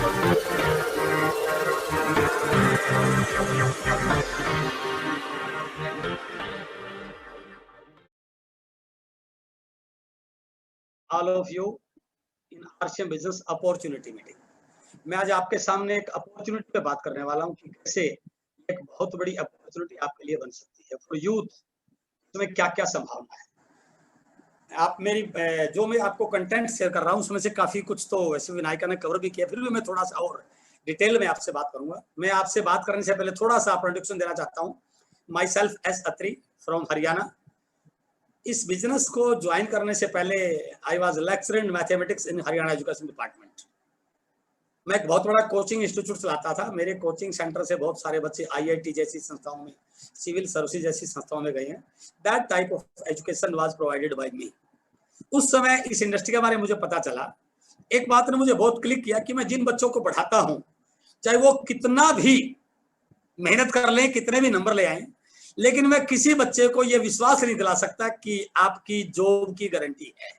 All of you in RCM business opportunity meeting. मैं आज आपके सामने एक अपॉर्चुनिटी पे बात करने वाला हूं कि कैसे एक बहुत बड़ी अपॉर्चुनिटी आपके लिए बन सकती है फॉर यूथ। इसमें क्या क्या संभावना है, आप मेरी जो मैं आपको कंटेंट शेयर कर रहा हूं उसमें से काफी कुछ तो वैसे विनायका ने कवर भी किया, फिर भी मैं थोड़ा सा और डिटेल में आपसे बात करूंगा। मैं आपसे बात करने से पहले थोड़ा सा इंट्रोडक्शन देना चाहता हूं। Myself S Atri from Haryana. इस बिजनेस को ज्वाइन करने से पहले I was lecturer in mathematics in Haryana education department. मैं एक बहुत बड़ा कोचिंग इंस्टीट्यूट चलाता था। मेरे कोचिंग सेंटर से बहुत सारे बच्चे आईआईटी जैसी संस्थाओं में, सिविल सर्विसेज जैसी संस्थाओं में गए हैं। That type of education was provided by me. उस समय इस इंडस्ट्री के बारे में मुझे पता चला, एक बात ने मुझे बहुत क्लिक किया कि मैं जिन बच्चों को पढ़ाता हूं, चाहे वो कितना भी मेहनत कर लें, कितने भी नंबर ले आए, लेकिन मैं किसी बच्चे को यह विश्वास नहीं दिला सकता कि आपकी जॉब की गारंटी है।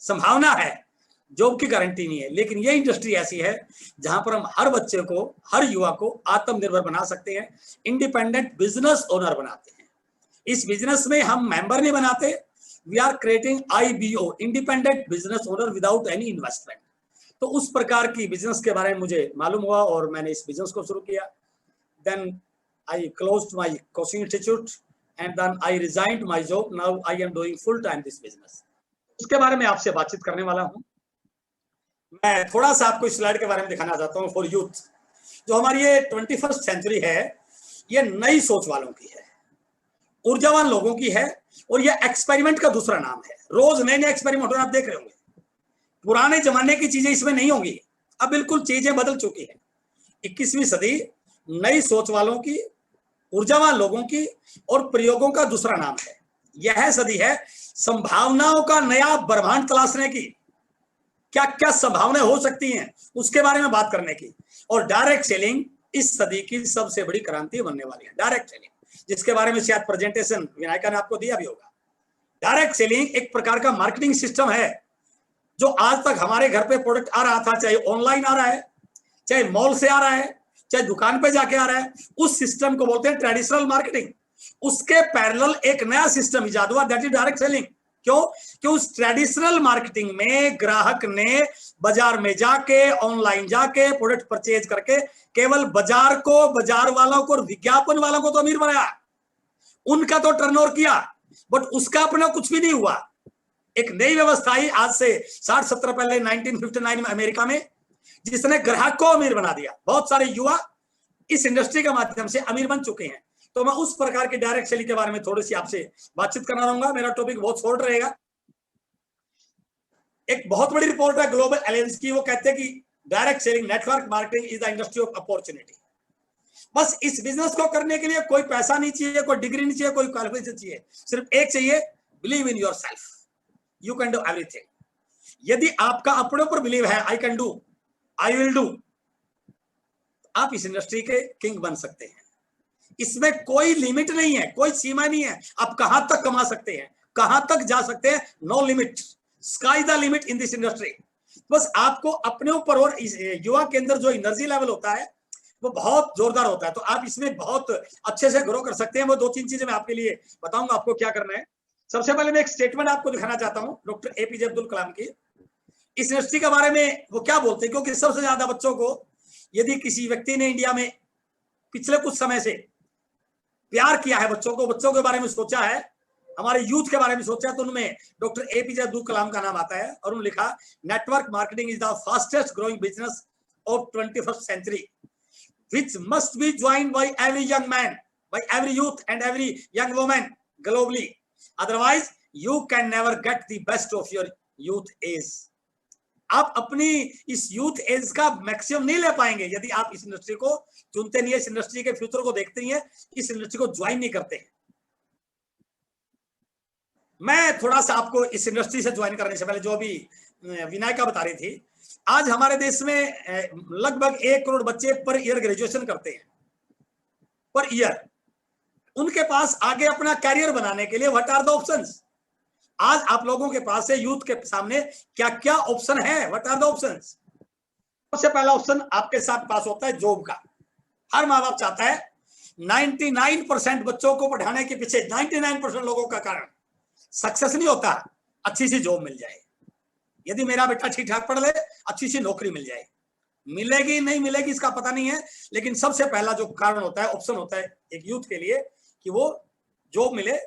संभावना है, जॉब की गारंटी नहीं है। लेकिन यह इंडस्ट्री ऐसी है जहां पर हम हर बच्चे को, हर युवा को आत्मनिर्भर बना सकते हैं, इंडिपेंडेंट बिजनेस ओनर बनाते हैं। इस बिजनेस में हम मेंबर नहीं बनाते, we are creating IBO, independent business owner without any investment. तो उस प्रकार की बिजनेस के बारे में मुझे मालूम हुआ और मैंने इस बिजनेस को शुरू किया। Then I closed my coaching institute and then I resigned my job. Now I am doing full time this business. उसके बारे में आपसे बातचीत करने वाला हूं। मैं थोड़ा सा आपको इस स्लाइड के बारे में दिखाना चाहता हूं। फॉर यूथ, जो हमारी ये 21st सेंचुरी है, ये नई सोच वालों की है, ऊर्जावान लोगों की है, और ये एक्सपेरिमेंट का दूसरा नाम है। रोज नए नए एक्सपेरिमेंट आप देख रहे होंगे। पुराने जमाने की चीजें इसमें नहीं होंगी, अब बिल्कुल चीजें बदल चुकी है। 21वीं सदी नई सोच वालों की, ऊर्जावान लोगों की और प्रयोगों का दूसरा नाम है। यह सदी है संभावनाओं का नया ब्रह्मांड तलाशने की। क्या क्या संभावनाएं हो सकती हैं उसके बारे में बात करने की। और डायरेक्ट सेलिंग इस सदी की सबसे बड़ी क्रांति बनने वाली है। डायरेक्ट सेलिंग, जिसके बारे में शायद प्रेजेंटेशन विनायका ने आपको दिया भी होगा। डायरेक्ट सेलिंग एक प्रकार का मार्केटिंग सिस्टम है जो आज तक हमारे घर पे प्रोडक्ट आ रहा था, चाहे ऑनलाइन आ रहा है, चाहे मॉल से आ रहा है, चाहे दुकान पे जाके आ रहा है, उस सिस्टम को बोलते हैं ट्रेडिशनल मार्केटिंग। उसके पैरेलल एक नया सिस्टम इजाद हुआ, दैट इज डायरेक्ट सेलिंग। क्यों? कि उस ट्रेडिशनल मार्केटिंग में ग्राहक ने बाजार में जाके, ऑनलाइन जाके प्रोडक्ट परचेज करके केवल बाजार को, बाजार वालों को और विज्ञापन वालों को तो अमीर बनाया, उनका तो टर्नओवर किया, बट उसका अपना कुछ भी नहीं हुआ। एक नई व्यवस्था आई आज से 60-70 पहले 1959 में अमेरिका में, जिसने ग्राहक को अमीर बना दिया। बहुत सारे युवा इस इंडस्ट्री के माध्यम से अमीर बन चुके हैं। तो मैं उस प्रकार के डायरेक्ट सेलिंग के बारे में थोड़ी सी आपसे बातचीत करना रहूंगा। मेरा टॉपिक बहुत शॉर्ट रहेगा। एक बहुत बड़ी रिपोर्ट है ग्लोबल अलायंस की, वो कहते हैं कि direct selling network marketing is the industry of opportunity. बस इस बिजनेस को करने के लिए कोई पैसा नहीं चाहिए, कोई डिग्री नहीं चाहिए, कोई क्वालिफिकेशन चाहिए, सिर्फ एक चाहिए, believe in yourself, you can do everything. यदि आपका अपने ऊपर बिलीव है, I can do, I will do, आप इस इंडस्ट्री के किंग बन सकते हैं। इसमें कोई लिमिट नहीं है, कोई सीमा नहीं है। आप कहां तक कमा सकते हैं, कहां तक जा सकते हैं, no limit, sky the limit in this industry. बस आपको अपने ऊपर, और युवा के अंदर जो एनर्जी लेवल होता है वो बहुत जोरदार होता है, तो आप इसमें बहुत अच्छे से ग्रो कर सकते हैं। वो 2-3 चीजें मैं आपके लिए बताऊंगा आपको क्या करना है। सबसे पहले मैं एक स्टेटमेंट आपको दिखाना चाहता हूं डॉक्टर APJ अब्दुल कलाम की। इस इंडस्ट्री के बारे में वो क्या बोलते हैं, क्योंकि सबसे ज्यादा बच्चों को, यदि किसी व्यक्ति ने इंडिया में पिछले कुछ समय से प्यार किया है, बच्चों के बारे में सोचा है, हमारे यूथ के बारे में सोचा, तो उनमें डॉक्टर APJ अब्दुल कलाम का नाम आता है। और उन्होंने लिखा, network marketing is the fastest growing business of 21st century which must be joined by every young man, by every youth and every young woman globally. Otherwise, you can never get the best of your youth age. आप अपनी इस youth as का maximum नहीं ले पाएंगे यदि आप इस इंडस्ट्री को चुनते नहीं है, इस इंडस्ट्री के फ्यूचर को देखते नहीं है, इस इंडस्ट्री को ज्वाइन नहीं करते हैं। मैं थोड़ा सा आपको इस इंडस्ट्री से ज्वाइन करने से पहले, जो भी विनायका बता रही थी, आज हमारे देश में लगभग 1 करोड़ बच्चे पर ईयर ग्रेजुएशन करते हैं, पर ईयर। उनके पास आगे अपना कैरियर बनाने के लिए व्हाट आर द ऑप्शंस? आज आप लोगों के पास है, यूथ के सामने क्या क्या ऑप्शन है, व्हाट आर द ऑप्शंस? सबसे पहला ऑप्शन आपके साथ पास होता है जॉब का। हर माँ बाप चाहता है 99% बच्चों को पढ़ाने के पीछे 99% लोगों का कारण सक्सेस नहीं होता, अच्छी सी जॉब मिल जाए। यदि मेरा बेटा ठीक ठाक पढ़ ले, अच्छी सी नौकरी मिल जाए। मिलेगी नहीं मिलेगी इसका पता नहीं है, लेकिन सबसे पहला जो कारण होता है, ऑप्शन होता है एक यूथ के लिए कि वो जॉब मिले,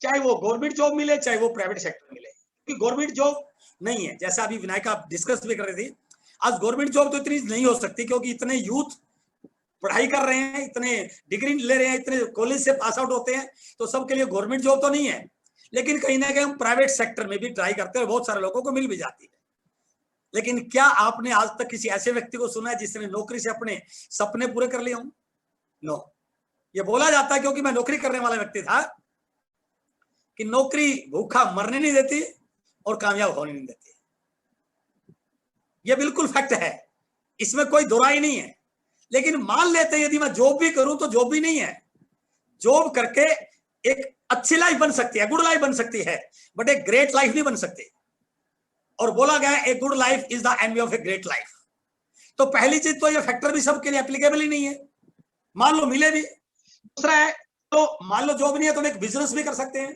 चाहे वो गवर्नमेंट जॉब मिले चाहे वो प्राइवेट सेक्टर मिले। क्योंकि गवर्नमेंट जॉब नहीं है, जैसा अभी विनायका डिस्कस भी कर रही थी, आज गवर्नमेंट जॉब तो इतनी नहीं हो सकती क्योंकि इतने यूथ पढ़ाई कर रहे हैं, इतने डिग्री ले रहे हैं, इतने कॉलेज से पास आउट होते हैं, तो सबके लिए गवर्नमेंट जॉब तो नहीं है। लेकिन कहीं ना कहीं हम प्राइवेट सेक्टर में भी ट्राई करते हैं, बहुत सारे लोगों को मिल भी जाती है। लेकिन क्या आपने आज तक किसी ऐसे व्यक्ति को सुना है जिसने नौकरी से अपने सपने पूरे कर लिए हों? नो। ये बोला जाता है क्योंकि मैं नौकरी करने वाला व्यक्ति था कि नौकरी भूखा मरने नहीं देती और कामयाब होने नहीं देती। ये बिल्कुल फैक्ट है, इसमें कोई दोराई नहीं है। लेकिन मान लेते हैं यदि मैं जॉब भी करूं तो जॉब भी नहीं है। जॉब करके एक अच्छी लाइफ बन सकती है, गुड लाइफ बन सकती है, बट एक ग्रेट लाइफ नहीं बन सकती। और बोला गया a good life is the envy of a great life. तो पहली चीज तो ये फैक्टर भी सबके लिए एप्लीकेबल ही नहीं है। मान लो मिले भी। दूसरा है, तो मान लो जॉब नहीं है तो एक बिजनेस भी कर सकते हैं।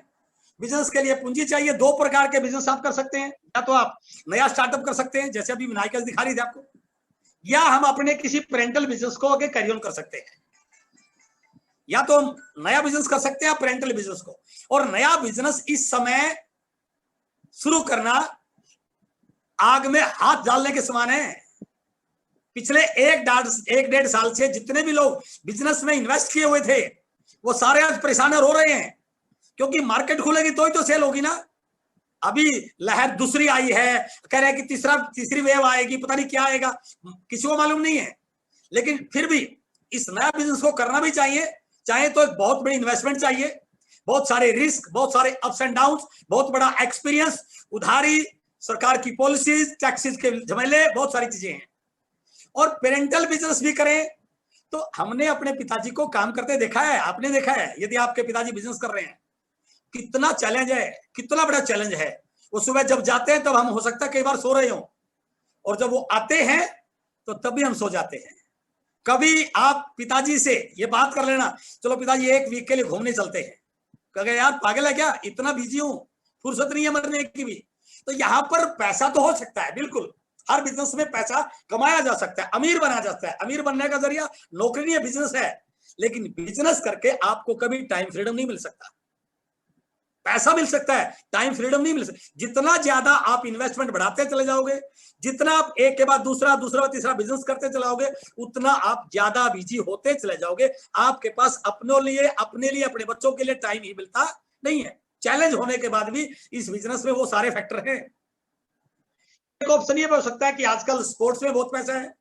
बिजनेस के लिए पूंजी चाहिए। दो प्रकार के बिजनेस आप कर सकते हैं, या तो आप नया स्टार्टअप कर सकते हैं जैसे अभी विनायका दिखा रही थी आपको, या हम अपने किसी पेरेंटल बिजनेस को आगे कैरी ऑन कर सकते हैं। या तो हम नया बिजनेस कर सकते हैं पेरेंटल बिजनेस को। और नया बिजनेस इस समय शुरू करना आग में हाथ डालने के समान है। पिछले एक डेढ़ साल से जितने भी लोग बिजनेस में इन्वेस्ट किए हुए थे वो सारे आज परेशान हो रहे हैं, क्योंकि मार्केट खुलेगी तो ही तो सेल होगी ना। अभी लहर दूसरी आई है, कह रहे हैं कि तीसरी वेव आएगी, पता नहीं क्या आएगा, किसी को मालूम नहीं है। लेकिन फिर भी इस नया बिजनेस को करना भी चाहिए, चाहे तो एक बहुत बड़ी इन्वेस्टमेंट चाहिए, बहुत सारे रिस्क, बहुत सारे अप्स एंड डाउन, बहुत बड़ा एक्सपीरियंस, उधारी, सरकार की पॉलिसीज, टैक्सेस के झमेले, बहुत सारी चीजें हैं। और पेरेंटल बिजनेस भी करें तो हमने अपने पिताजी को काम करते देखा है, आपने देखा है। यदि आपके पिताजी बिजनेस कर रहे हैं, कितना चैलेंज है, कितना बड़ा चैलेंज है। वो सुबह जब जाते हैं तब हम हो सकता है कई बार सो रहे हो, और जब वो आते हैं तो तब भी हम सो जाते हैं। कभी आप पिताजी से ये बात कर लेना, चलो पिताजी एक वीक के लिए घूमने चलते हैं, कहे यार पागल है क्या, इतना बिजी हूं, फुर्सत नहीं है मरने की भी। तो यहाँ पर पैसा तो हो सकता है, बिल्कुल हर बिजनेस में पैसा कमाया जा सकता है, अमीर बना जा सकता है। अमीर बनने का जरिया नौकरी नहीं है, बिजनेस है। लेकिन बिजनेस करके आपको कभी टाइम फ्रीडम नहीं मिल सकता। पैसा मिल सकता है, टाइम फ्रीडम नहीं मिल सकता। जितना ज्यादा आप इन्वेस्टमेंट बढ़ाते चले जाओगे, जितना आप एक के बाद दूसरा तीसरा बिजनेस करते चले जाओगे, उतना आप ज्यादा बिजी होते चले जाओगे। आपके पास अपने लिए अपने बच्चों के लिए टाइम ही मिलता नहीं है। चैलेंज होने के बाद भी इस बिजनेस में वो सारे फैक्टर हैं। एक ऑप्शन ये हो सकता है कि आजकल स्पोर्ट्स में बहुत पैसा है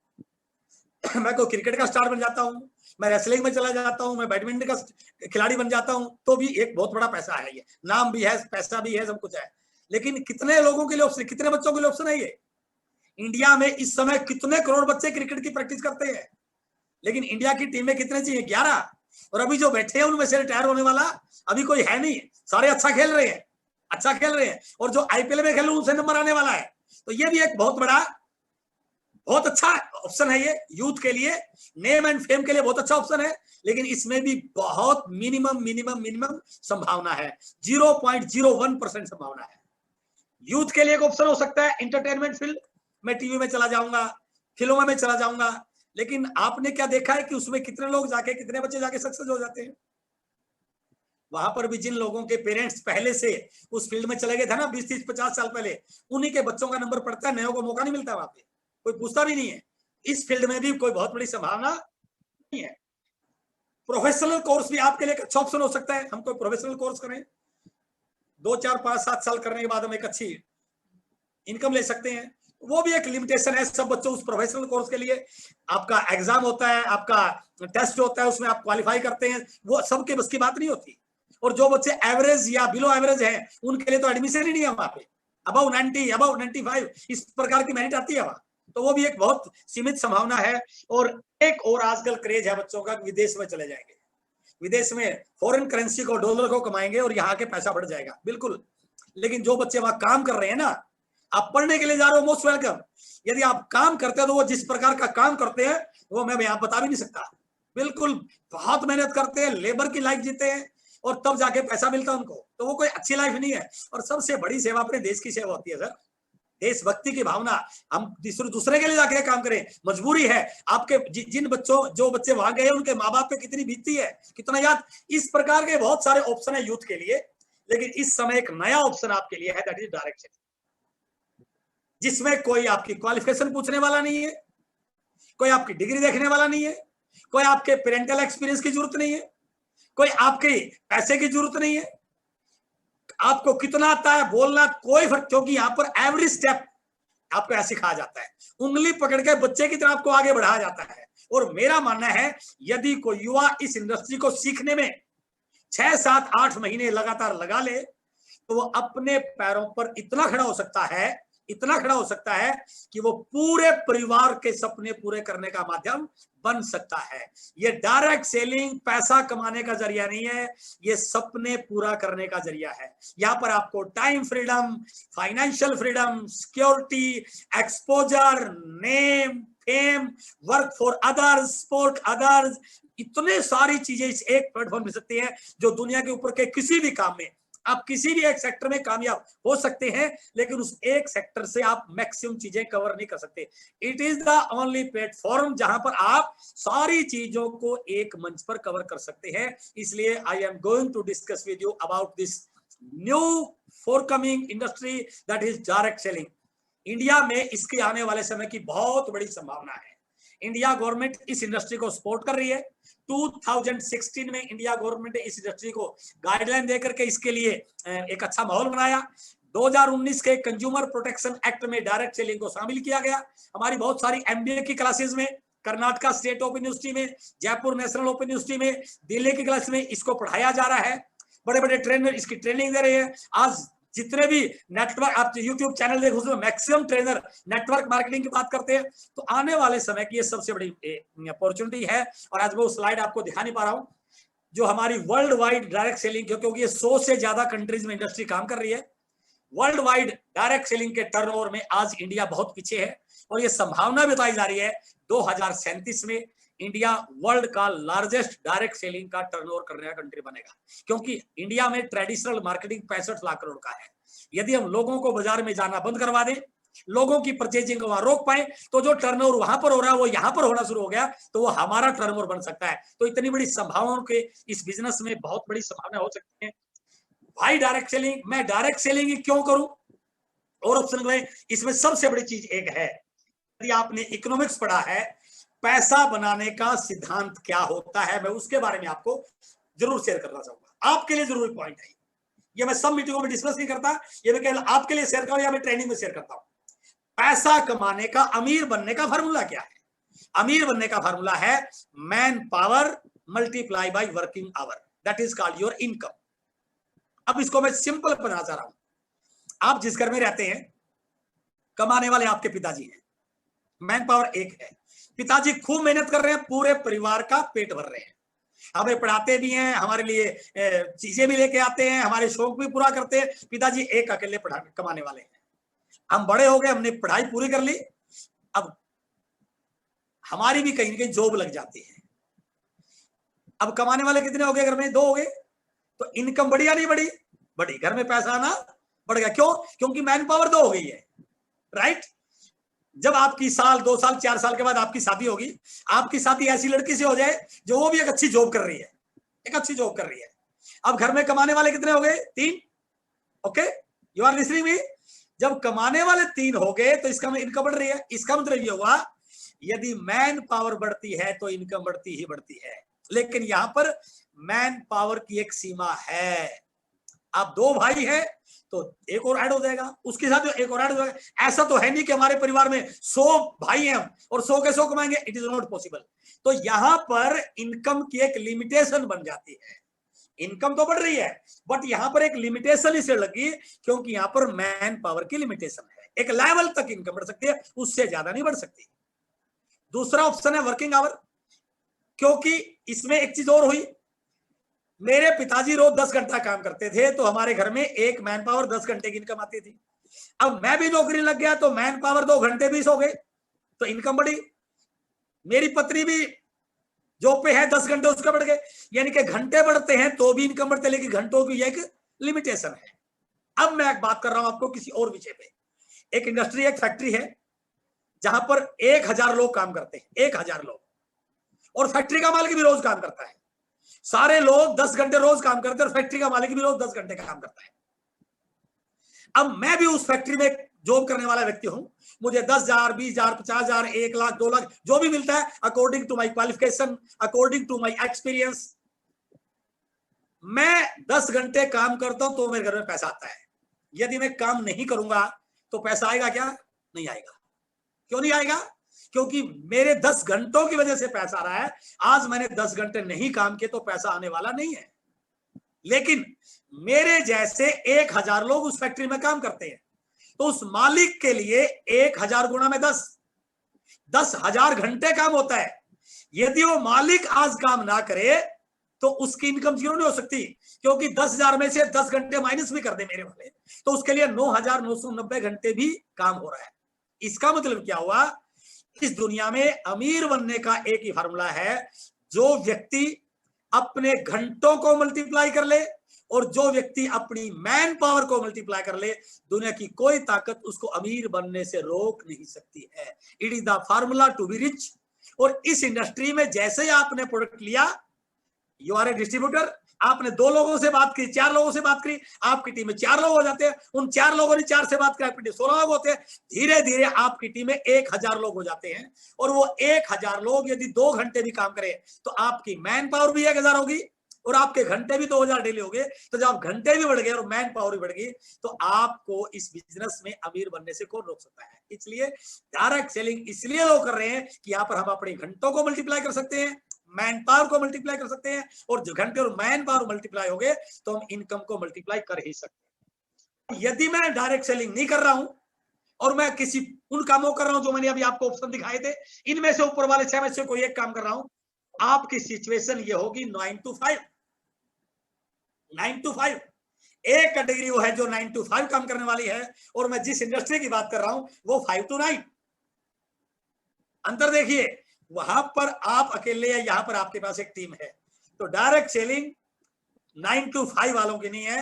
मैं कोई क्रिकेट का स्टार बन जाता हूं, मैं रेसलिंग में चला जाता हूं, मैं बैडमिंटन का खिलाड़ी बन जाता हूं, तो भी एक बहुत बड़ा पैसा है। ये नाम भी है, पैसा भी है, सब कुछ है। लेकिन कितने लोगों के लिए ऑप्शन, कितने बच्चों के लिए ऑप्शन है ये? इंडिया में इस समय कितने करोड़ बच्चे क्रिकेट की प्रैक्टिस करते हैं, लेकिन इंडिया की टीम में कितने चाहिए? 11। और अभी जो बैठे हैं उनमें से रिटायर होने वाला अभी कोई है नहीं, सारे अच्छा खेल रहे हैं। और जो आईपीएल में खेल उनसे नंबर आने वाला है। तो ये भी एक बहुत अच्छा ऑप्शन है ये यूथ के लिए, नेम एंड फेम के लिए बहुत अच्छा ऑप्शन है। लेकिन इसमें भी बहुत मिनिमम संभावना है, 0.01% संभावना है। यूथ के लिए एक ऑप्शन हो सकता है एंटरटेनमेंट फील्ड, मैं टीवी में चला जाऊंगा, फिल्मों में चला जाऊंगा। लेकिन आपने क्या देखा है कि उसमें कितने लोग जाके, कितने बच्चे जाके सक्सेस हो जाते हैं? वहां पर भी जिन लोगों के पेरेंट्स पहले से उस फील्ड में चले गए थे ना 20, 30, 50 साल पहले, उन्हीं के बच्चों का नंबर पड़ता है, नयों को मौका नहीं मिलता वहां पे, कोई पूछता भी नहीं है। इस फील्ड में भी कोई बहुत बड़ी संभावना नहीं है। प्रोफेशनल कोर्स भी आपके लिए एक अच्छा ऑप्शन हो सकता है। हम कोई प्रोफेशनल कोर्स करें, 2, 4, 5, 7 साल करने के बाद हम एक अच्छी इनकम ले सकते हैं। वो भी एक लिमिटेशन है। सब बच्चों उस प्रोफेशनल कोर्स के लिए आपका एग्जाम होता है, आपका टेस्ट होता है, उसमें आप क्वालिफाई करते हैं, वो सबके बस की बात नहीं होती। और जो बच्चे एवरेज या बिलो एवरेज हैं उनके लिए तो एडमिशन ही नहीं है वहां पे। अबव 90, अबव 95 इस प्रकार की मेरिट आती है वहां, तो वो भी एक बहुत सीमित संभावना है। और एक और आजकल क्रेज है बच्चों का, विदेश में चले जाएंगे, विदेश में फॉरेन करेंसी को, डॉलर को कमाएंगे और यहाँ के पैसा बढ़ जाएगा, बिल्कुल। लेकिन जो बच्चे वहां काम कर रहे हैं ना, आप पढ़ने के लिए जा रहे हो, मोस्ट वेलकम। यदि आप काम करते हो तो वो जिस प्रकार का काम करते हैं वो मैं यहाँ बता भी नहीं सकता। बिल्कुल बहुत मेहनत करते हैं, लेबर की लाइफ जीते हैं और तब जाके पैसा मिलता है उनको, तो वो कोई अच्छी लाइफ नहीं है। और सबसे बड़ी सेवा अपने देश की सेवा होती है सर, देशभक्ति की भावना। हम दूसरे के लिए जाके काम करें, मजबूरी है। आपके जिन बच्चों जो बच्चे वहां गए उनके माँ बाप पे कितनी बीतती है, कितना याद। इस प्रकार के बहुत सारे ऑप्शन है यूथ के लिए, लेकिन इस समय एक नया ऑप्शन आपके लिए है, दैट इज डायरेक्ट सेलिंग, जिसमें कोई आपकी क्वालिफिकेशन पूछने वाला नहीं है, कोई आपकी डिग्री देखने वाला नहीं है, कोई आपके पेरेंटल एक्सपीरियंस की जरूरत नहीं है, कोई आपके पैसे की जरूरत नहीं है, आपको कितना आता है बोलना कोई फर्क, क्योंकि यहाँ पर एवरी स्टेप आपको ऐसे सिखाया जाता है, उंगली पकड़ के बच्चे की तरह आपको आगे बढ़ाया जाता है। और मेरा मानना है यदि कोई युवा इस इंडस्ट्री को सीखने में 6, 7, 8 महीने लगातार लगा ले तो वो अपने पैरों पर इतना खड़ा हो सकता है, इतना खड़ा हो सकता है कि वो पूरे परिवार के सपने पूरे करने का माध्यम बन सकता है। ये डायरेक्ट सेलिंग पैसा कमाने का जरिया नहीं है, ये सपने पूरा करने का जरिया है। यहाँ पर आपको time freedom, financial freedom, security, exposure, name, fame, work for others, support others, इतने सारी चीजें इस एक प्लेटफॉर्म मिल सकती है जो दुनिया के ऊपर के किसी भी काम में आप किसी भी एक सेक्टर में कामयाब हो सकते हैं, लेकिन उस एक सेक्टर से आप मैक्सिमम चीजें कवर नहीं कर सकते। It is the only platform जहां पर आप सारी चीजों को एक मंच पर कवर कर सकते हैं। इसलिए I am going to discuss with you about this new forthcoming industry that is direct selling. India में इसके आने वाले समय की बहुत बड़ी संभावना है। इंडिया गवर्नमेंट इस इंडस्ट्री को सपोर्ट कर रही है। 2016 में इंडिया गवर्नमेंट ने इस इंडस्ट्री को गाइडलाइन देकर के इसके लिए एक अच्छा माहौल बनाया। 2019 के कंज्यूमर प्रोटेक्शन एक्ट में डायरेक्ट सेलिंग को शामिल किया गया। हमारी बहुत सारी एमबीए की क्लासेस में, कर्नाटका स्टेट ओपन यूनिवर्सिटी में, जयपुर नेशनल ओपन यूनिवर्सिटी में, दिल्ली की क्लास में इसको पढ़ाया जा रहा है। बड़े बड़े ट्रेनर इसकी ट्रेनिंग दे रहे हैं। आज जितने भी नेटवर्क आप यूट्यूब चैनल देखो उसमें मैक्सिमम ट्रेनर नेटवर्क मार्केटिंग की बात करते हैं। तो आने वाले समय की ये सबसे बड़ी अपॉर्चुनिटी है। और आज मैं वो स्लाइड आपको दिखा नहीं पा रहा हूं जो हमारी वर्ल्ड वाइड डायरेक्ट सेलिंग, क्योंकि ये 100 से ज्यादा कंट्रीज में इंडस्ट्री काम कर रही है। वर्ल्ड वाइड डायरेक्ट सेलिंग के टर्नओवर में आज इंडिया बहुत पीछे है और ये संभावना बताई जा रही है 2037 में इंडिया वर्ल्ड का लार्जेस्ट डायरेक्ट सेलिंग का टर्नओवर करने का कंट्री बनेगा, क्योंकि इंडिया में ट्रेडिशनल मार्केटिंग 65 लाख करोड़ का है। यदि हम लोगों को बाजार में जाना बंद करवा दें, लोगों की परचेजिंग को वहां रोक पाए, तो जो टर्नओवर वहां पर हो रहा है वो यहां पर होना शुरू हो गया, तो वो हमारा टर्नओवर बन सकता है। तो इतनी बड़ी संभावनाओं के इस बिजनेस में बहुत बड़ी संभावना हो सकती है। भाई डायरेक्ट सेलिंग, मैं डायरेक्ट सेलिंग क्यों करूं? और ऑप्शन में इसमें सबसे बड़ी चीज एक है, यदि आपने इकोनॉमिक्स पढ़ा है, पैसा बनाने का सिद्धांत क्या होता है, मैं उसके बारे में आपको जरूर शेयर करना चाहूंगा। आपके लिए जरूरी पॉइंट है ये, मैं सब मीटिंगों में डिस्कस नहीं करता, ये मैं केवल आपके लिए शेयर करूं या मैं ट्रेनिंग में शेयर करता हूं। पैसा कमाने का, अमीर बनने का फार्मूला क्या है? अमीर बनने का फार्मूला है man power multiply by working hour, that is called your income. अब इसको मैं सिंपल बनाना चाह रहा हूं। आप जिस घर में रहते हैं, कमाने वाले आपके पिताजी हैं, मैन पावर एक है, पिताजी खूब मेहनत कर रहे हैं, पूरे परिवार का पेट भर रहे हैं, हमें पढ़ाते भी हैं, हमारे लिए चीजें भी लेके आते हैं, हमारे शौक भी पूरा करते हैं। पिताजी एक अकेले पढ़ा कमाने वाले हैं। हम बड़े हो गए, हमने पढ़ाई पूरी कर ली, अब हमारी भी कहीं ना कहीं जॉब लग जाती है। अब कमाने वाले कितने हो गए घर में? 2 हो गए। तो इनकम बढ़ी या नहीं बढ़ी? बढ़ी। घर में पैसा आना बढ़ गया। क्यों? क्योंकि मैन पावर 2 हो गई है, राइट। जब आपकी साल 2 साल 4 साल के बाद आपकी शादी होगी, आपकी शादी ऐसी लड़की से हो जाए जो वो भी एक अच्छी जॉब कर रही है, एक अच्छी जॉब कर रही है। अब घर में कमाने वाले कितने हो गए? 3। Okay, you are listening me? जब कमाने वाले 3 हो गए तो इसका इनकम बढ़ रही है। इसका मतलब ये हुआ यदि मैन पावर बढ़ती है तो इनकम बढ़ती ही बढ़ती है। लेकिन यहां पर मैन पावर की एक सीमा है। आप 2 भाई हैं तो एक और ऐड हो जाएगा, उसके साथ एक और ऐड हो जाएगा। ऐसा तो है नहीं कि हमारे परिवार में 100 भाई हैं और 100 के 100 कमाएंगे, इट इज नॉट पॉसिबल। तो यहां पर इनकम की एक लिमिटेशन बन जाती है। इनकम तो बढ़ रही है बट यहां पर एक लिमिटेशन इसे लगी, क्योंकि यहां पर मैन पावर की लिमिटेशन है। एक लेवल तक इनकम बढ़ सकती है, उससे ज्यादा नहीं बढ़ सकती। दूसरा ऑप्शन है वर्किंग आवर, क्योंकि इसमें एक चीज और हुई, मेरे पिताजी रोज 10 घंटा काम करते थे तो हमारे घर में एक मैन पावर 10 घंटे की इनकम आती थी। अब मैं भी नौकरी लग गया तो मैन पावर 2 घंटे 20 हो गए, तो इनकम बढ़ी। मेरी पत्नी भी जॉब पे है 10 घंटे उसका बढ़ गए, यानी कि घंटे बढ़ते हैं तो भी इनकम बढ़ते, लेकिन घंटों की एक लिमिटेशन है। अब मैं एक बात कर रहा हूं आपको किसी और विषय पे। एक इंडस्ट्री, एक फैक्ट्री है जहां पर 1000 लोग काम करते हैं, 1000 लोग, और फैक्ट्री का मालिक भी रोज काम करता है। सारे लोग 10 घंटे रोज काम करते हैं और फैक्ट्री का मालिक भी रोज 10 घंटे काम करता है। अब मैं भी उस फैक्ट्री में जॉब करने वाला व्यक्ति हूं, मुझे 10,000, 20,000, 50,000, 1 लाख, 2 लाख जो भी मिलता है according to my qualification, according to my experience. मैं 10 घंटे काम करता हूं तो मेरे घर में पैसा आता है। यदि मैं काम नहीं करूंगा तो पैसा आएगा क्या? नहीं आएगा। क्यों नहीं आएगा? क्योंकि मेरे 10 घंटों की वजह से पैसा आ रहा है। आज मैंने 10 घंटे नहीं काम किए तो पैसा आने वाला नहीं है। लेकिन मेरे जैसे 1000 लोग उस फैक्ट्री में काम करते हैं, तो उस मालिक के लिए 1000 गुणा में 10,000 घंटे काम होता है। यदि वो मालिक आज काम ना करे तो उसकी इनकम जीरो नहीं हो सकती, क्योंकि 10,000 में से 10 घंटे माइनस भी कर दे मेरे वाले, तो उसके लिए 9,990 घंटे भी काम हो रहा है। इसका मतलब क्या हुआ? इस दुनिया में अमीर बनने का एक ही फार्मूला है, जो व्यक्ति अपने घंटों को मल्टीप्लाई कर ले और जो व्यक्ति अपनी मैन पावर को मल्टीप्लाई कर ले, दुनिया की कोई ताकत उसको अमीर बनने से रोक नहीं सकती है। It is the formula to be rich. और इस इंडस्ट्री में जैसे ही आपने प्रोडक्ट लिया, यू आर ए डिस्ट्रीब्यूटर, आपने 2 लोगों से बात की, 4 लोगों से बात करी, आपकी टीम में 4 लोग हो जाते हैं, उन 4 लोगों ने 4 से बात की, आपकी टीम 16 लोग होते हैं, धीरे धीरे आपकी टीम में 1000 लोग हो जाते हैं। और वो 1000 लोग यदि 2 घंटे भी काम करें तो आपकी मैन पावर भी 1000 होगी और आपके घंटे भी 2000 डेली हो गए। तो जब घंटे भी बढ़ गए और मैन पावर भी बढ़ गई तो आपको इस बिजनेस में अमीर बनने से कौन रोक सकता है? इसलिए डायरेक्ट सेलिंग इसलिए लोग कर रहे हैं कि यहाँ पर हम अपने घंटों को मल्टीप्लाई कर सकते हैं, मैन पावर को मल्टीप्लाई कर सकते हैं, और जो घंटे और मैन पावर मल्टीप्लाई हो गए तो हम इनकम को मल्टीप्लाई कर ही सकते हैं। यदि मैं डायरेक्ट सेलिंग नहीं कर रहा हूं और मैं किसी उन कामों कर रहा हूं जो मैंने अभी आपको ऑप्शन दिखाए थे, इनमें से ऊपर वाले 6 में से कोई एक काम कर रहा हूं, आपकी सिचुएशन ये होगी 9 to 5। 9 to 5 एक कैटेगरी वो है जो 9 to 5 काम करने वाली है, और मैं जिस इंडस्ट्री की बात कर रहा हूं वो 5 to 9। अंतर देखिए, वहां पर आप अकेले या यहां पर आपके पास एक टीम है। तो डायरेक्ट सेलिंग 9 to 5 वालों की नहीं है,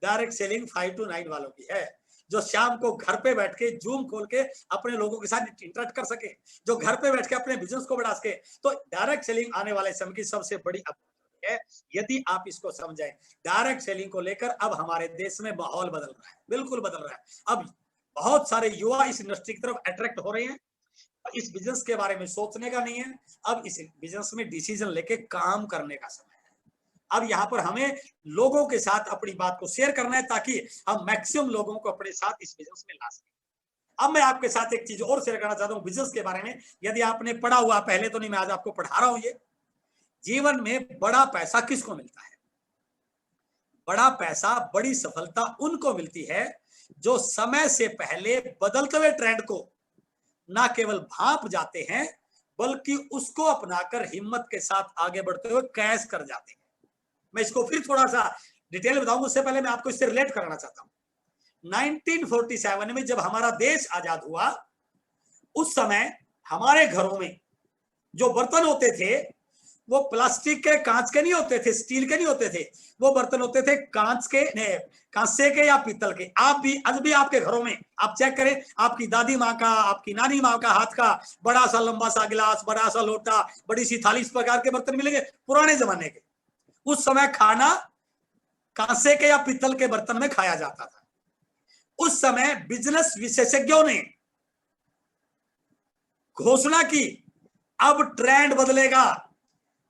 डायरेक्ट सेलिंग 5 to 9 वालों की है, जो शाम को घर पे बैठ के जूम खोल के अपने लोगों के साथ इंटरेक्ट कर सके, जो घर पे बैठ के अपने बिजनेस को बढ़ा सके। तो डायरेक्ट सेलिंग आने वाले समय की सबसे बड़ी अपॉर्चुनिटी है, यदि आप इसको समझें। डायरेक्ट सेलिंग को लेकर अब हमारे देश में माहौल बदल रहा है, बिल्कुल बदल रहा है। अब बहुत सारे युवा इस इंडस्ट्री की तरफ अट्रैक्ट हो रहे हैं। इस बिजनेस के बारे में सोचने का नहीं है, अब इस बिजनेस में डिसीजन लेके काम करने का समय है। अब यहाँ पर हमें लोगों के साथ अपनी बात को शेयर करना है ताकि हम मैक्सिमम लोगों को अपने साथ इस बिजनेस में ला सकें। अब मैं आपके साथ एक चीज और शेयर करना चाहता हूँ बिजनेस के बारे में। यदि आपने पढ़ा हुआ, पहले तो नहीं, मैं आज आपको पढ़ा रहा हूं, ये जीवन में बड़ा पैसा किसको मिलता है? बड़ा पैसा, बड़ी सफलता उनको मिलती है जो समय से पहले बदलते हुए ट्रेंड को ना केवल भांप जाते हैं बल्कि उसको अपनाकर हिम्मत के साथ आगे बढ़ते हुए कैश कर जाते हैं। मैं इसको फिर थोड़ा सा डिटेल बताऊंगा, उससे पहले मैं आपको इससे रिलेट कराना चाहता हूं। 1947 में जब हमारा देश आजाद हुआ, उस समय हमारे घरों में जो बर्तन होते थे वो प्लास्टिक के, कांच के नहीं होते थे, स्टील के नहीं होते थे, वो बर्तन होते थे कांच के, कांसे के या पीतल के। आप भी, आज भी आपके घरों में आप चेक करें, आपकी दादी माँ का, आपकी नानी माँ का हाथ का बड़ा सा लंबा सा गिलास, बड़ा सा लोटा, बड़ी सी थाली, इस प्रकार के बर्तन मिलेंगे पुराने जमाने के। उस समय खाना कांसे के या पीतल के बर्तन में खाया जाता था। उस समय बिजनेस विशेषज्ञों ने घोषणा की, अब ट्रेंड बदलेगा,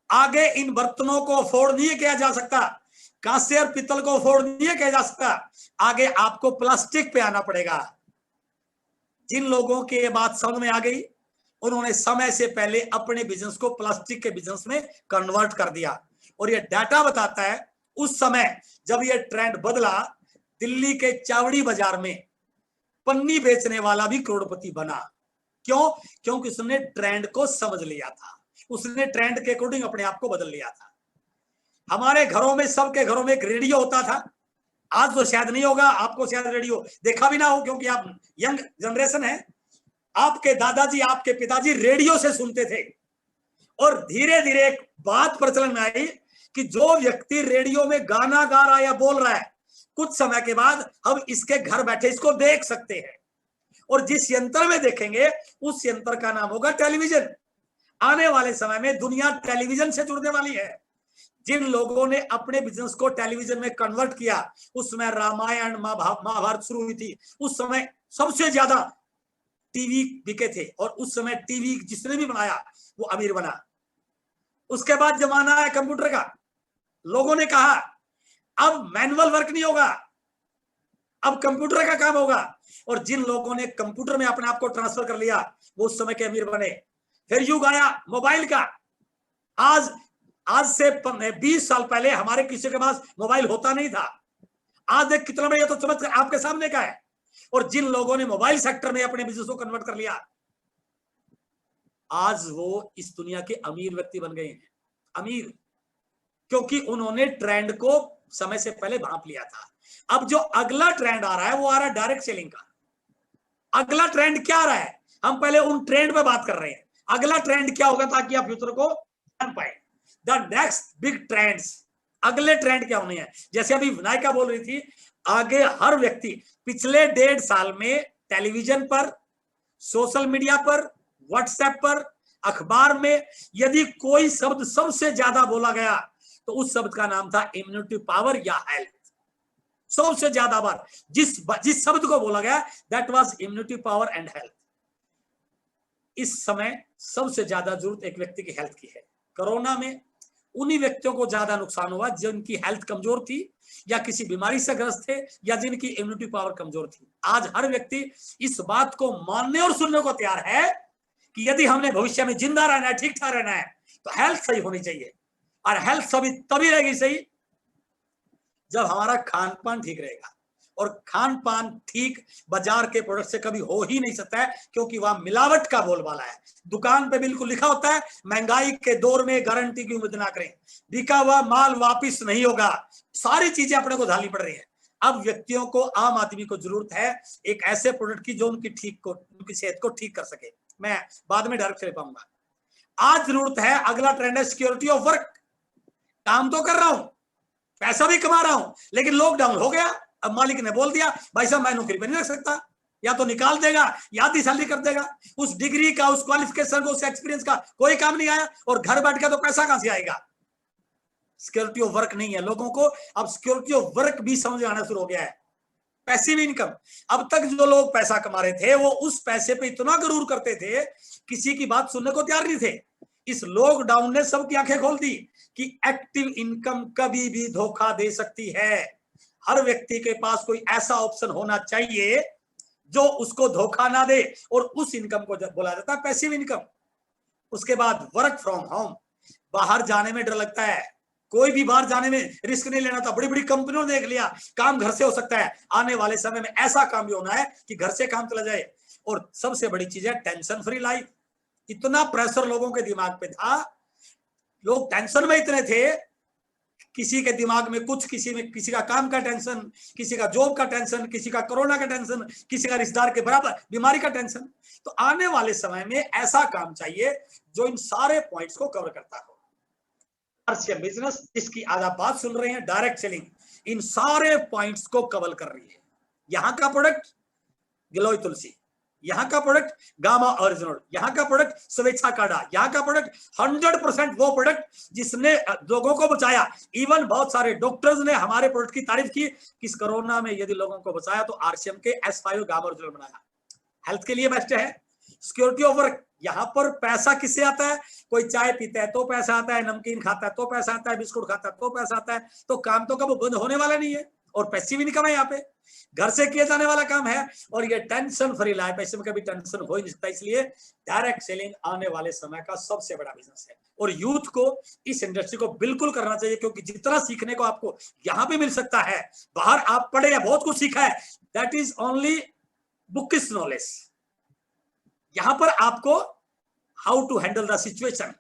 आगे इन बर्तनों को अफोर्ड नहीं किया जा सकता, कांसे और पीतल को अफोर्ड नहीं किया जा सकता, आगे आपको प्लास्टिक पे आना पड़ेगा। जिन लोगों की ये बात समझ में आ गई, उन्होंने समय से पहले अपने बिजनेस को प्लास्टिक के बिजनेस में कन्वर्ट कर दिया। और ये डाटा बताता है, उस समय जब ये ट्रेंड बदला, दिल्ली के चावड़ी बाजार में पन्नी बेचने वाला भी करोड़पति बना। क्यों? क्योंकि उसने ट्रेंड को समझ लिया था, उसने ट्रेंड के अकॉर्डिंग अपने आप को बदल लिया था। हमारे घरों में, सबके घरों में एक रेडियो होता था, आज तो शायद नहीं होगा, आपको शायद रेडियो देखा भी ना हो, क्योंकि आप यंग जनरेशन है। आपके दादाजी, आपके पिताजी रेडियो से सुनते थे, और धीरे धीरे एक बात प्रचलन में आई कि जो व्यक्ति रेडियो में गाना गा रहा है या बोल रहा है, कुछ समय के बाद हम इसके घर बैठे इसको देख सकते हैं, और जिस यंत्र में देखेंगे उस यंत्र का नाम होगा टेलीविजन। आने वाले समय में दुनिया टेलीविजन से जुड़ने वाली है। जिन लोगों ने अपने बिजनेस को टेलीविजन में कन्वर्ट किया, उस समय रामायण महाभारत शुरू हुई थी, उस समय सबसे ज्यादा टीवी बिके थे, और उस समय टीवी जिसने भी बनाया वो अमीर बना। उसके बाद जमाना है कंप्यूटर का। लोगों ने कहा अब मैनुअल वर्क नहीं होगा, अब कंप्यूटर का काम होगा, और जिन लोगों ने कंप्यूटर में अपने आप को ट्रांसफर कर लिया वो उस समय के अमीर बने। फिर युग आया मोबाइल का। आज से 20 साल पहले हमारे किसी के पास मोबाइल होता नहीं था। आज देख कितना बड़ा, तो चमत्कार आपके सामने का है। और जिन लोगों ने मोबाइल सेक्टर में अपने बिजनेस को कन्वर्ट कर लिया, आज वो इस दुनिया के अमीर व्यक्ति बन गए हैं। अमीर, क्योंकि उन्होंने ट्रेंड को समय से पहले भांप लिया था। अब जो अगला ट्रेंड आ रहा है वो आ रहा है डायरेक्ट सेलिंग का। अगला ट्रेंड क्या आ रहा है, हम पहले उन ट्रेंड पे बात कर रहे हैं। अगला ट्रेंड क्या होगा, ताकि आप फ्यूचर को जान पाए। द नेक्स्ट बिग ट्रेंड्स, अगले ट्रेंड क्या होने हैं। जैसे अभी विनायका बोल रही थी, आगे हर व्यक्ति पिछले 1.5 साल में टेलीविजन पर, सोशल मीडिया पर, व्हाट्सएप पर, अखबार में यदि कोई शब्द सबसे ज्यादा बोला गया तो उस शब्द का नाम था इम्यूनिटी पावर या हेल्थ। सबसे ज्यादा बार जिस शब्द को बोला गया that was immunity power and health. इस समय सबसे ज्यादा जरूरत एक व्यक्ति की हेल्थ की है। कोरोना में उन्हीं व्यक्तियों को ज्यादा नुकसान हुआ जिनकी हेल्थ कमजोर थी, या किसी बीमारी से ग्रस्त थे, या जिनकी इम्यूनिटी पावर कमजोर थी। आज हर व्यक्ति इस बात को मानने और सुनने को तैयार है कि यदि हमने भविष्य में जिंदा रहना है, ठीक ठाक रहना है, तो हेल्थ सही होनी चाहिए। और हेल्थ सभी तभी रहेगी सही जब हमारा खान पान ठीक रहेगा। और खान पान ठीक बाजार के प्रोडक्ट से कभी हो ही नहीं सकता है, क्योंकि वह मिलावट का बोलबाला है। दुकान पे बिल्कुल लिखा होता है महंगाई के दौर में गारंटी की उम्मीद ना करें, बिका हुआ माल वापिस नहीं होगा। सारी चीजें अपने को धारनी पड़ रही है। अब व्यक्तियों को, आम आदमी को जरूरत है एक ऐसे प्रोडक्ट की जो उनकी सेहत को ठीक कर सके। मैं बाद में डायरेक्ट ले पाऊंगा। आज जरूरत है, अगला ट्रेंड है सिक्योरिटी ऑफ वर्क। काम तो कर रहा हूं, पैसा भी कमा रहा हूं, लेकिन लॉकडाउन हो गया। अब मालिक ने बोल दिया भाई साहब मैं नौकरी पे नहीं रख सकता, या तो निकाल देगा या आधी सैलरी कर देगा। उस डिग्री का, उस क्वालिफिकेशन का, उस एक्सपीरियंस का कोई काम नहीं आया, और घर बैठ के तो पैसा कहां से आएगा। सिक्योरिटी ऑफ वर्क नहीं है लोगों को। अब सिक्योरिटी ऑफ वर्क भी समझ आना शुरू हो गया है। Passive income. अब तक जो लोग पैसा कमा रहे थे वो उस पैसे पे इतना गरूर करते थे, किसी की बात सुनने को तैयार नहीं थे। इस लॉकडाउन ने सबकी आंखें खोल दी कि एक्टिव इनकम कभी भी धोखा दे सकती है। हर व्यक्ति के पास कोई ऐसा ऑप्शन होना चाहिए जो उसको धोखा ना दे, और उस इनकम को बोला जाता है पैसिव इनकम। उसके बाद वर्क फ्रॉम होम। बाहर जाने में डर लगता है, कोई भी बाहर जाने में रिस्क नहीं लेना था। बड़ी बड़ी कंपनियों ने देख लिया काम घर से हो सकता है। आने वाले समय में ऐसा काम भी होना है कि घर से काम चला जाए। और सबसे बड़ी चीज है टेंशन फ्री लाइफ। इतना प्रेशर लोगों के दिमाग पे था, लोग टेंशन में इतने थे, किसी के दिमाग में कुछ, किसी का काम का टेंशन, किसी का जॉब का टेंशन, किसी का कोरोना का टेंशन, किसी का रिश्तेदार के बराबर बीमारी का टेंशन। तो आने वाले समय में ऐसा काम चाहिए जो इन सारे पॉइंट्स को कवर करता हो। बिजनेस जिसकी आज आप बात सुन रहे हैं, डायरेक्ट सेलिंग, इन सारे पॉइंट्स को कवर कर रही है। यहाँ का प्रोडक्ट गिलोय तुलसी, यहाँ का प्रोडक्ट गामा ओरिजिनल, यहाँ का प्रोडक्ट स्वेच्छा काढ़ा, यहाँ का प्रोडक्ट 100% वो प्रोडक्ट जिसने लोगों को बचाया। इवन बहुत सारे डॉक्टर्स ने हमारे प्रोडक्ट की तारीफ की कि इस कोरोना में यदि लोगों को बचाया तो आरसीएम के S5 गामा ओरिजिनल बनाया। हेल्थ के लिए बेस्ट है। सिक्योरिटी ऑफ वर्क, यहाँ पर पैसा किससे आता है, कोई चाय पीता है तो पैसा आता है, नमकीन खाता है तो पैसा आता है, बिस्कुट खाता है तो पैसा आता है। तो काम तो कब बंद होने वाला नहीं है, और पैसिव इनकम है। यहाँ पे घर से किया जाने वाला काम है, और ये टेंशन फ्री लाइफ, ऐसे में कभी टेंशन हो ही नहीं सकता। इसलिए डायरेक्ट सेलिंग आने वाले समय का सबसे बड़ा बिजनेस है, और यूथ को इस इंडस्ट्री को बिल्कुल करना चाहिए, क्योंकि जितना सीखने को आपको यहाँ पे मिल सकता है, बाहर आप पढ़े या बहुत कुछ सीखा है, that is only bookish knowledge. यहां पर आपको how to handle the situation,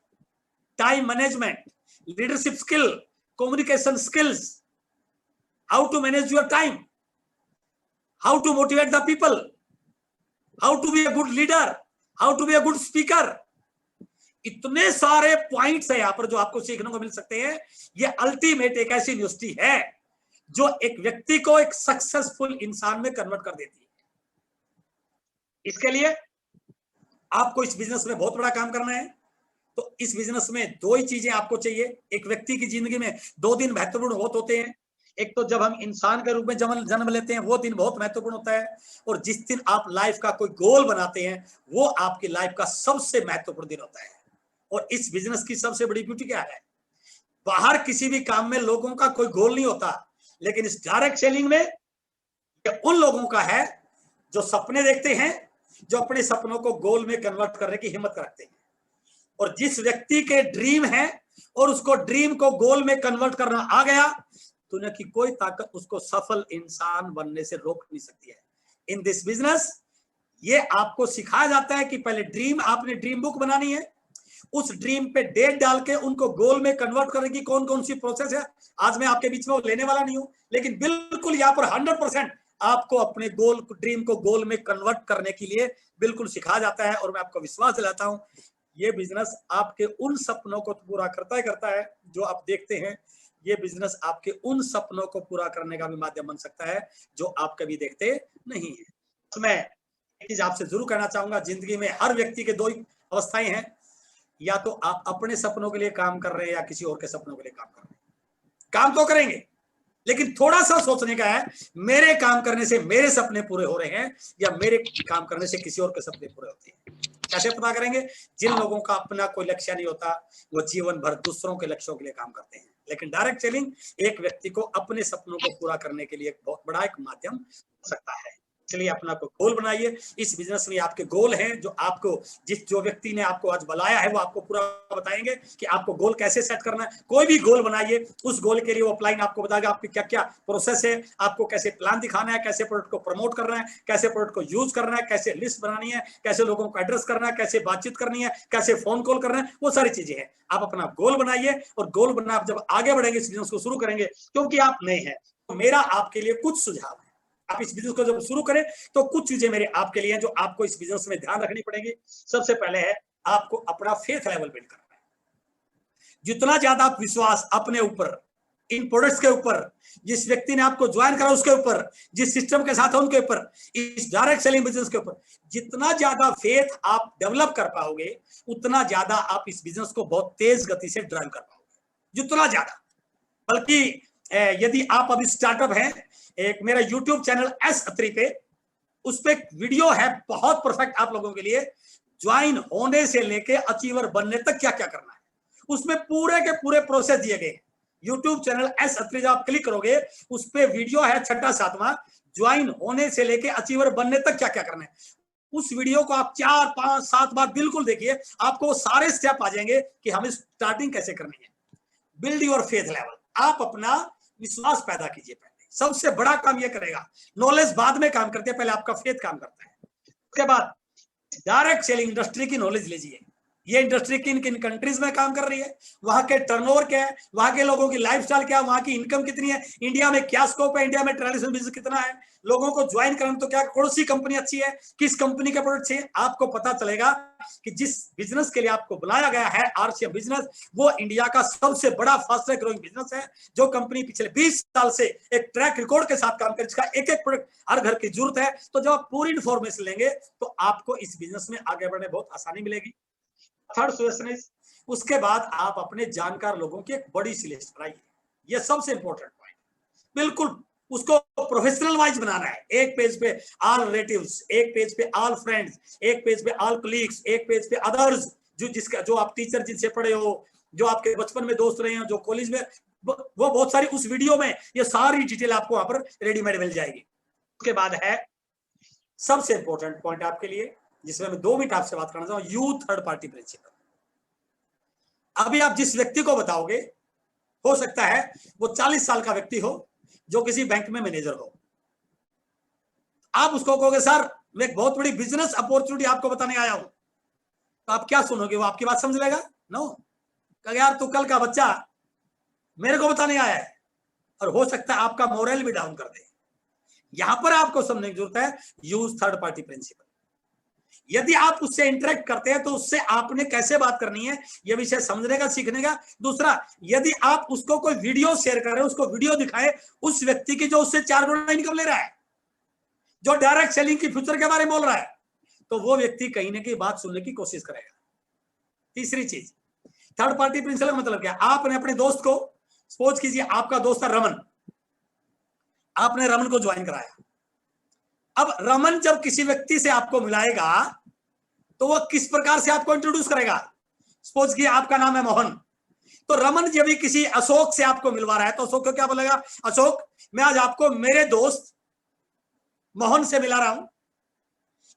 time management, leadership skill, communication skills, how to manage your time, how to motivate the people, how to be a good leader, how to be a good speaker. इतने सारे points है यहाँ पर जो आपको सीखने को मिल सकते हैं। ये अल्टीमेट एक ऐसी यूनिवर्सिटी है जो एक व्यक्ति को एक सक्सेसफुल इंसान में कन्वर्ट कर देती है। इसके लिए आपको इस बिजनेस में बहुत बड़ा काम करना है। तो इस बिजनेस में दो ही चीजें आपको चाहिए। एक व्यक्ति की जिंदगी में दो दिन महत्वपूर्ण बहुत होते हैं। एक तो जब हम इंसान के रूप में जन्म लेते हैं, वो दिन बहुत महत्वपूर्ण होता है, और जिस दिन आप लाइफ का कोई गोल बनाते हैं वो आपकी लाइफ का सबसे महत्वपूर्ण दिन होता है। और इस बिजनेस की सबसे बड़ी ब्यूटी क्या है, बाहर किसी भी काम में लोगों का कोई गोल नहीं होता, लेकिन इस डायरेक्ट सेलिंग में ये उन लोगों का है जो सपने देखते हैं, जो अपने सपनों को गोल में कन्वर्ट करने की हिम्मत रखते हैं। और जिस व्यक्ति के ड्रीम है और उसको ड्रीम को गोल में कन्वर्ट करना आ गया, दुनिया की कोई ताकत उसको सफल इंसान बनने से रोक नहीं सकती है। इन दिस बिजनेस ये आपको सिखाया जाता है कि पहले आपने ड्रीम बुक बनानी है, उस ड्रीम पे डेट डाल के उनको गोल में कन्वर्ट करने की कौन कौन सी प्रोसेस है। आज मैं आपके बीच में वो लेने वाला नहीं हूं, लेकिन बिल्कुल यहाँ पर 100% आपको अपने ड्रीम को गोल में कन्वर्ट करने के लिए बिल्कुल सिखाया जाता है। और मैं आपको विश्वास दिलाता हूं ये बिजनेस आपके उन सपनों को पूरा करता है जो आप देखते हैं। ये बिजनेस आपके उन सपनों को पूरा करने का भी माध्यम बन सकता है जो आप कभी देखते नहीं है। तो मैं एक चीज आपसे जरूर कहना चाहूंगा, जिंदगी में हर व्यक्ति के दो ही अवस्थाएं हैं, या तो आप अपने सपनों के लिए काम कर रहे हैं या किसी और के सपनों के लिए काम कर रहे हैं। काम तो करेंगे, लेकिन थोड़ा सा सोचने का है, मेरे काम करने से मेरे सपने पूरे हो रहे हैं या मेरे काम करने से किसी और के सपने पूरे होते हैं। कैसे पता करेंगे? जिन लोगों का अपना कोई लक्ष्य नहीं होता वो जीवन भर दूसरों के लक्ष्यों के लिए काम करते हैं, लेकिन डायरेक्ट सेलिंग एक व्यक्ति को अपने सपनों को पूरा करने के लिए बहुत बड़ा एक माध्यम हो सकता है। इसलिए अपना को गोल बनाइए। इस बिजनेस में आपके गोल हैं जो आपको जो व्यक्ति ने आपको आज बुलाया है वो आपको पूरा बताएंगे कि आपको गोल कैसे सेट करना है। कोई भी गोल बनाइए, उस गोल के लिए वो अपलाइन आपको बताएगा आपकी क्या क्या प्रोसेस है, आपको कैसे प्लान दिखाना है, कैसे प्रोडक्ट को प्रमोट करना है, कैसे प्रोडक्ट को यूज करना है, कैसे लिस्ट बनानी है, कैसे लोगों को एड्रेस करना है, कैसे बातचीत करनी है, कैसे फोन कॉल करना है, वो सारी चीजें हैं। आप अपना गोल बनाइए और गोल बना जब आगे बढ़ेंगे, इस बिजनेस को शुरू करेंगे, क्योंकि आप नए हैं तो मेरा आपके लिए कुछ सुझाव है। आप इस बिजनेस को जब शुरू करें तो कुछ चीजें मेरे आपके लिए हैं जो आपको इस बिजनेस में ध्यान रखनी पड़ेगी। सबसे पहले है आपको अपना फेथ लेवल बिल्ड करना है। जितना ज्यादा आप विश्वास अपने ऊपर, इन प्रोडक्ट्स के ऊपर, जिस व्यक्ति ने आपको ज्वाइन करा उसके ऊपर, जिस सिस्टम के साथ है उनके ऊपर, इस डायरेक्ट सेलिंग बिजनेस के ऊपर जितना ज्यादा फेथ आप डेवलप कर पाओगे, उतना ज्यादा आप इस बिजनेस को बहुत तेज गति से ड्राइव कर पाओगे। जितना ज्यादा, बल्कि यदि आप अभी स्टार्टअप हैं, एक मेरा YouTube चैनल एस अत्री पे, उस पे वीडियो है बहुत परफेक्ट आप लोगों के लिए, ज्वाइन होने से लेके अचीवर बनने तक क्या क्या करना है। उसमें पूरे के पूरे प्रोसेस दिए गए। YouTube चैनल एस अत्री जब आप क्लिक करोगे उस पे वीडियो है 6वां 7वां, ज्वाइन होने से लेके अचीवर बनने तक क्या क्या करना है। उस वीडियो को आप 4 5 7 बार बिल्कुल देखिए, आपको सारे स्टेप आ जाएंगे कि हमें स्टार्टिंग कैसे करनी है। बिल्ड योर फेथ लेवल, आप अपना विश्वास पैदा कीजिए। पहले सबसे बड़ा काम यह करेगा। नॉलेज बाद में काम करते हैं, पहले आपका फेथ काम करता है। उसके बाद डायरेक्ट सेलिंग इंडस्ट्री की नॉलेज लीजिए। ये इंडस्ट्री किन किन कंट्रीज में काम कर रही है, वहां के टर्नओवर क्या है, वहां के लोगों की लाइफस्टाइल क्या है, वहां की इनकम कितनी है, इंडिया में क्या स्कोप है, इंडिया में ट्रेडिशनल बिजनेस कितना है, लोगों को ज्वाइन करना तो क्या कौन सी कंपनी अच्छी है, किस कंपनी के प्रोडक्ट चाहिए। आपको पता चलेगा कि जिस बिजनेस के लिए आपको बुलाया गया है आरसीएम बिजनेस, वो इंडिया का सबसे बड़ा फास्टेस्ट ग्रोइंग बिजनेस है। जो कंपनी पिछले 20 साल से एक ट्रैक रिकॉर्ड के साथ काम कर, जिसका एक एक प्रोडक्ट हर घर की जरूरत है। तो जब आप पूरी इंफॉर्मेशन लेंगे तो आपको इस बिजनेस में आगे बढ़ने बहुत आसानी मिलेगी। थर्ड सजेशन, उसके बाद आप अपने जानकार लोगों की एक बड़ी सी लिस्ट बनाइए। यह सबसे इंपॉर्टेंट पॉइंट, बिल्कुल उसको प्रोफेशनल वाइज बनाना है। एक पेज पे ऑल रिलेटिव्स, एक पेज पे ऑल फ्रेंड्स, एक पेज पे ऑल कलीग्स, एक पेज पे अदर्स, जो आप टीचर जिनसे पढ़े हो, जो आपके बचपन में दोस्त रहे हो, जो कॉलेज में, वो बहुत सारी उस वीडियो में ये सारी डिटेल आपको वहां पर रेडीमेड मिल जाएगी। उसके बाद है सबसे इंपॉर्टेंट पॉइंट आपके लिए, जिसमें मैं 2 मिनट आपसे बात करना चाहूंगा, यू थर्ड पार्टी प्रिंसिपल। अभी आप जिस व्यक्ति को बताओगे, हो सकता है वो 40 साल का व्यक्ति हो जो किसी बैंक में मैनेजर हो। आप उसको कहोगे सर मैं एक बहुत बड़ी बिजनेस अपॉर्चुनिटी आपको बताने आया हूं, तो आप क्या सुनोगे? वो आपकी बात समझ लेगा? नो, कहेगा यार तू कल का बच्चा मेरे को बताने आया है, और हो सकता है आपका मोरल भी डाउन कर दे। यहां पर आपको समझने की जरूरत है, यूज थर्ड पार्टी प्रिंसिपल। यदि आप उससे इंटरेक्ट करते हैं तो उससे आपने कैसे बात करनी है यह विषय समझने का, सीखने का। दूसरा, यदि आप उसको कोई वीडियो शेयर करें, उसको वीडियो दिखाएं उस व्यक्ति की जो उससे 4 गुना इनकम ले रहा है, जो डायरेक्ट सेलिंग की फ्यूचर के बारे में बोल रहा है, तो वो व्यक्ति कहीं ना कहीं बात सुनने की कोशिश करेगा। तीसरी चीज, थर्ड पार्टी प्रिंसिपल का मतलब क्या? आपने अपने दोस्त को, सपोज कीजिए आपका दोस्त है रमन, आपने रमन को ज्वाइन कराया। अब रमन जब किसी व्यक्ति से आपको मिलाएगा तो वह किस प्रकार से आपको इंट्रोड्यूस करेगा? सपोज कि आपका नाम है मोहन, तो रमन जब भी किसी अशोक से आपको मिलवा रहा है तो अशोक को क्या बोलेगा? अशोक, मैं आज आपको मेरे दोस्त मोहन से मिला रहा हूं।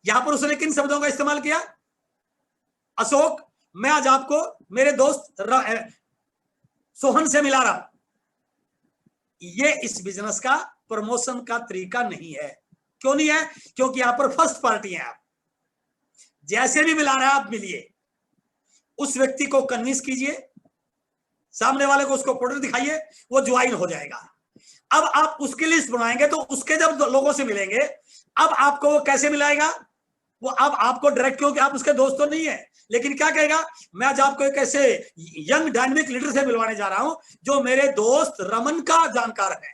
यहां पर उसने किन शब्दों का इस्तेमाल किया? अशोक, मैं आज आपको मेरे दोस्त सोहन से मिला रहा हूं। ये इस बिजनेस का प्रमोशन का तरीका नहीं है। क्यों नहीं है? क्योंकि यहां पर फर्स्ट पार्टी है। आप जैसे भी मिला रहे हैं आप मिलिए, उस व्यक्ति को कन्विंस कीजिए, सामने वाले को उसको प्रोडक्ट दिखाइए, वो ज्वाइन हो जाएगा। अब आप उसकी लिस्ट बनाएंगे तो उसके जब लोगों से मिलेंगे, अब आपको वो कैसे मिलाएगा? वो अब आपको डायरेक्ट, क्योंकि आप उसके दोस्त तो नहीं है, लेकिन क्या कहेगा? मैं आज आपको एक ऐसे यंग डायनेमिक लीडर से मिलवाने जा रहा हूं जो मेरे दोस्त रमन का जानकार है।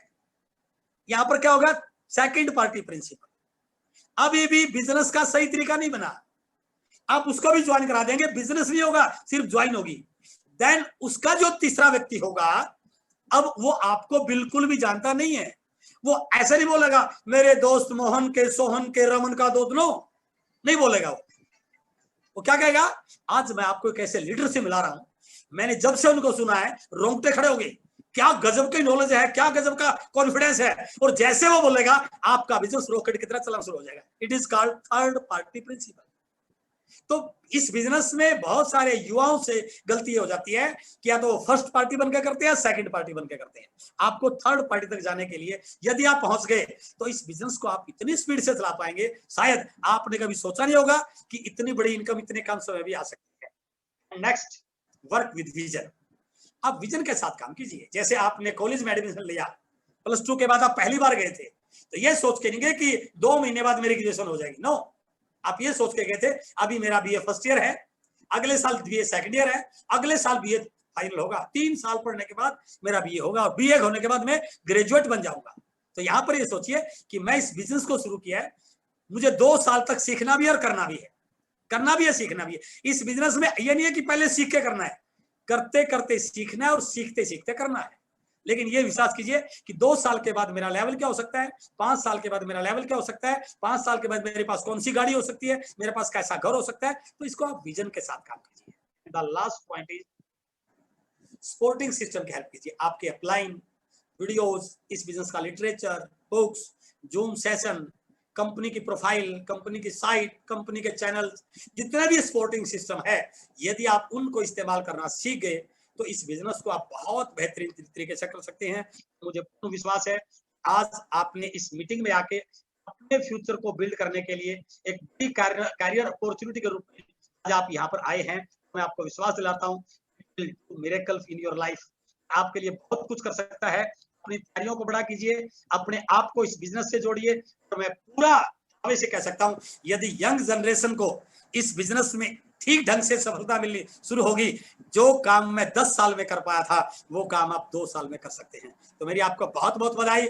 यहां पर क्या होगा? Second party principle. अभी भी बिजनेस का सही तरीका नहीं बना। आप उसको भी ज्वाइन करा देंगे, बिजनेस नहीं होगा, सिर्फ ज्वाइन होगी। देन उसका जो तीसरा व्यक्ति होगा, अब वो आपको बिल्कुल भी जानता नहीं है। वो ऐसा नहीं बोलेगा मेरे दोस्त मोहन के, सोहन के, रमन का दोस्त, नो, नहीं बोलेगा। वो क्या कहेगा? आज मैं आपको एक ऐसे लीडर से मिला रहा हूं, मैंने जब से उनको सुना है रोंगटे खड़े हो गए, क्या गजब की नॉलेज है, क्या गजब का कॉन्फिडेंस है। और जैसे वो बोलेगा आपका बिजनेस रॉकेट की तरह चलना शुरू हो जाएगा। It is called third party principle. तो इस बिजनेस में बहुत सारे युवाओं से गलती हो जाती है कि या तो फर्स्ट पार्टी बनकर करते हैं, सेकंड पार्टी बनकर करते हैं। आपको थर्ड पार्टी तक जाने के लिए यदि आप पहुंच गए तो इस बिजनेस को आप इतनी स्पीड से चला पाएंगे, शायद आपने कभी सोचा नहीं होगा कि इतनी बड़ी इनकम इतने कम समय में भी आ सकती है। Next, work with vision. आप विजन के साथ काम कीजिए। जैसे आपने कॉलेज में एडमिशन लिया, +2 के बाद आप पहली बार गए थे, तो ये सोच के नहीं गए कि 2 महीने बाद मेरी ग्रेजुएशन हो जाएगी। नो, आप ये सोच के गए थे अभी मेरा बीए फर्स्ट ईयर है, अगले साल बीए सेकंड ईयर है, अगले साल बीए फाइनल होगा, 3 साल पढ़ने के बाद मेरा बीए होगा और बीए होने के बाद मैं ग्रेजुएट बन जाऊंगा। तो यहां पर ये सोचिए कि मैं इस बिजनेस को शुरू किया है, मुझे 2 साल तक सीखना भी है और करना भी है, करना भी है, सीखना भी है। इस बिजनेस में ये नहीं है कि पहले सीख के करना है, करते करते सीखना है और सीखते सीखते करना है। लेकिन ये विश्वास कीजिए कि 2 साल के बाद मेरा लेवल क्या हो सकता है, 5 साल के बाद मेरा लेवल क्या हो सकता है, 5 साल के बाद मेरे पास कौन सी गाड़ी हो सकती है, मेरे पास कैसा घर हो सकता है। तो इसको आप विजन के साथ काम कीजिए। The last point is supporting system की हेल्प कीजिए। आपके अपलाइन वीडियोस, इस बिजनेस का literature, books, zoom session, company की प्रोफाइल, कंपनी की साइट, कंपनी के चैनल, जितने भी सपोर्टिंग सिस्टम है, यदि आप उनको इस्तेमाल करना सीख गए तो इस बिजनेस को आप बहुत बेहतरीन तरीके से कर सकते हैं। मुझे पूर्ण विश्वास है आज आपने इस मीटिंग में आके अपने फ्यूचर को बिल्ड करने के लिए एक बड़ी कैरियर अपॉर्चुनिटी के रूप में आज आप यहाँ पर आए हैं। मैं आपको विश्वास दिलाता हूँ मिरेकल इन योर लाइफ, आपके लिए बहुत कुछ कर सकता है। अपनी तैयारियों को बड़ा कीजिए, अपने आप को इस बिजनेस से जोड़िए। तो मैं पूरा दावे से कह सकता हूँ यदि यंग जनरेशन को इस बिजनेस में ठीक ढंग से सफलता मिलनी शुरू होगी, जो काम मैं 10 साल में कर पाया था वो काम आप 2 साल में कर सकते हैं। तो मेरी आपको बहुत बहुत बधाई।